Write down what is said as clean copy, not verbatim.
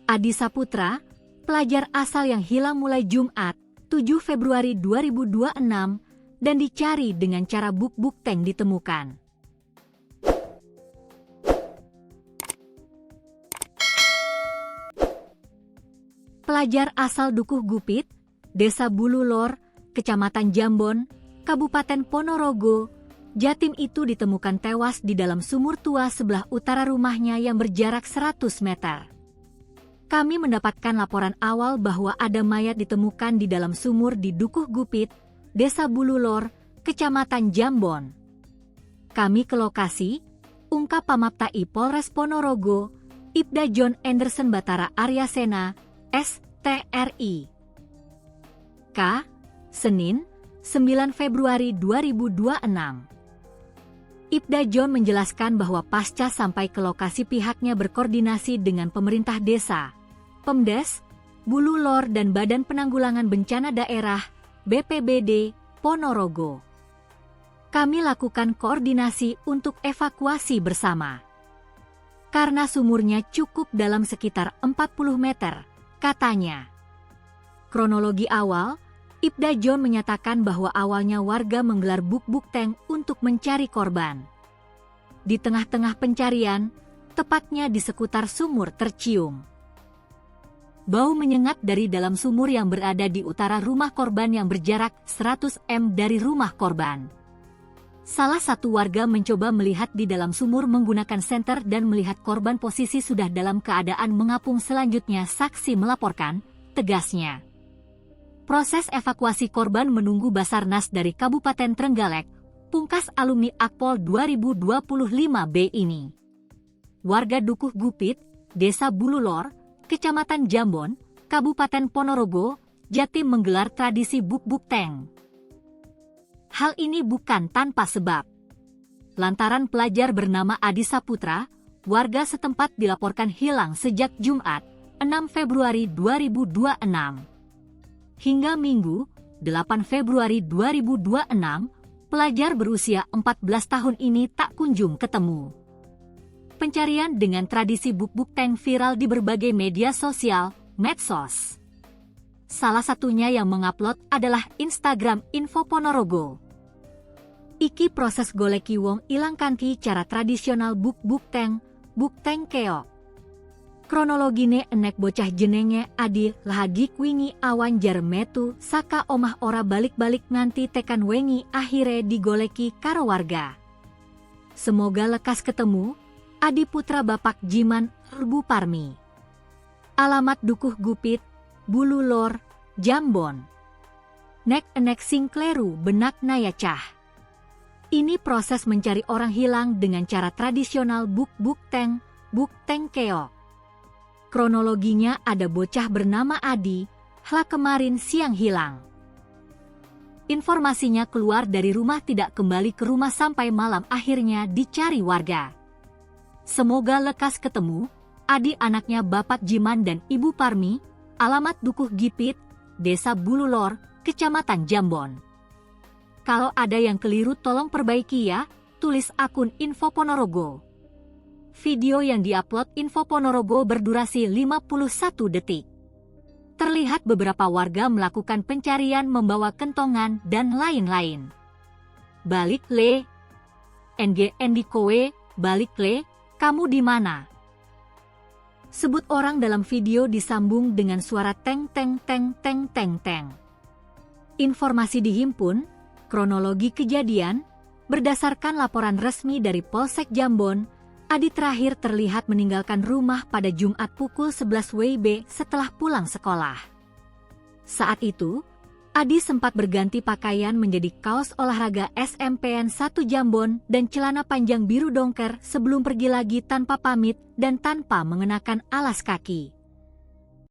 Adi Saputra, pelajar asal yang hilang mulai Jumat, 7 Februari 2026, dan dicari dengan cara buk-buk tank ditemukan. Pelajar asal Dukuh Gupit, Desa Bululor, Kecamatan Jambon, Kabupaten Ponorogo, Jatim itu ditemukan tewas di dalam sumur tua sebelah utara rumahnya yang berjarak 100 meter. Kami mendapatkan laporan awal bahwa ada mayat ditemukan di dalam sumur di Dukuh Gupit, Desa Bululor, Kecamatan Jambon. Kami ke lokasi, ungkap Pamaptai Polres Ponorogo, Ibda John Anderson Batara Aryasena, STRI. K. Senin, 9 Februari 2026. Ibda John menjelaskan bahwa pasca sampai ke lokasi pihaknya berkoordinasi dengan pemerintah desa, Pemdes, Bululor dan Badan Penanggulangan Bencana Daerah, BPBD, Ponorogo. Kami lakukan koordinasi untuk evakuasi bersama. Karena sumurnya cukup dalam sekitar 40 meter, katanya. Kronologi awal, Ibda John menyatakan bahwa awalnya warga menggelar buk-buk tank untuk mencari korban. Di tengah-tengah pencarian, tepatnya di sekitar sumur tercium bau menyengat dari dalam sumur yang berada di utara rumah korban yang berjarak 100 m dari rumah korban. Salah satu warga mencoba melihat di dalam sumur menggunakan senter dan melihat korban posisi sudah dalam keadaan mengapung. Selanjutnya saksi melaporkan, tegasnya. Proses evakuasi korban menunggu Basarnas dari Kabupaten Trenggalek, pungkas alumni Akpol 2025B ini. Warga Dukuh Gupit, Desa Bululor, Kecamatan Jambon, Kabupaten Ponorogo, Jatim menggelar tradisi buk-buk tank. Hal ini bukan tanpa sebab. Lantaran pelajar bernama Adi Saputra, warga setempat dilaporkan hilang sejak Jumat, 6 Februari 2026. Hingga Minggu, 8 Februari 2026, pelajar berusia 14 tahun ini tak kunjung ketemu. Pencarian dengan tradisi buk-buk tank viral di berbagai media sosial, medsos. Salah satunya yang mengupload adalah Instagram Info Ponorogo. Iki proses goleki wong ilang kanthi cara tradisional buk-buk tank keok. Kronologine enek bocah jenenge Adi lahagi kwingi awan jar metu saka omah ora balik-balik nganti tekan wengi akhire digoleki karo warga. Semoga lekas ketemu, Adi putra Bapak Jiman, Ibu Parmi. Alamat Dukuh Gupit, Bululor, Jambon. Nek enek sing kleru benak nayacah. Ini proses mencari orang hilang dengan cara tradisional buk-buk tank keok. Kronologinya ada bocah bernama Adi, kemarin siang hilang. Informasinya keluar dari rumah tidak kembali ke rumah sampai malam akhirnya dicari warga. Semoga lekas ketemu, Adi anaknya Bapak Jiman dan Ibu Parmi, alamat Dukuh Gipit, Desa Bululor, Kecamatan Jambon. Kalau ada yang keliru tolong perbaiki ya, tulis akun Info Ponorogo. Video yang diupload Info Ponorogo berdurasi 51 detik. Terlihat beberapa warga melakukan pencarian membawa kentongan dan lain-lain. Balik le. NG Kowe, balik le. Kamu di mana? Sebut orang dalam video disambung dengan suara teng teng teng teng teng teng. Informasi dihimpun, kronologi kejadian, berdasarkan laporan resmi dari Polsek Jambon, Adi terakhir terlihat meninggalkan rumah pada Jumat pukul 11 WIB setelah pulang sekolah. Saat itu, Adi sempat berganti pakaian menjadi kaos olahraga SMPN 1 Jambon dan celana panjang biru dongker sebelum pergi lagi tanpa pamit dan tanpa mengenakan alas kaki.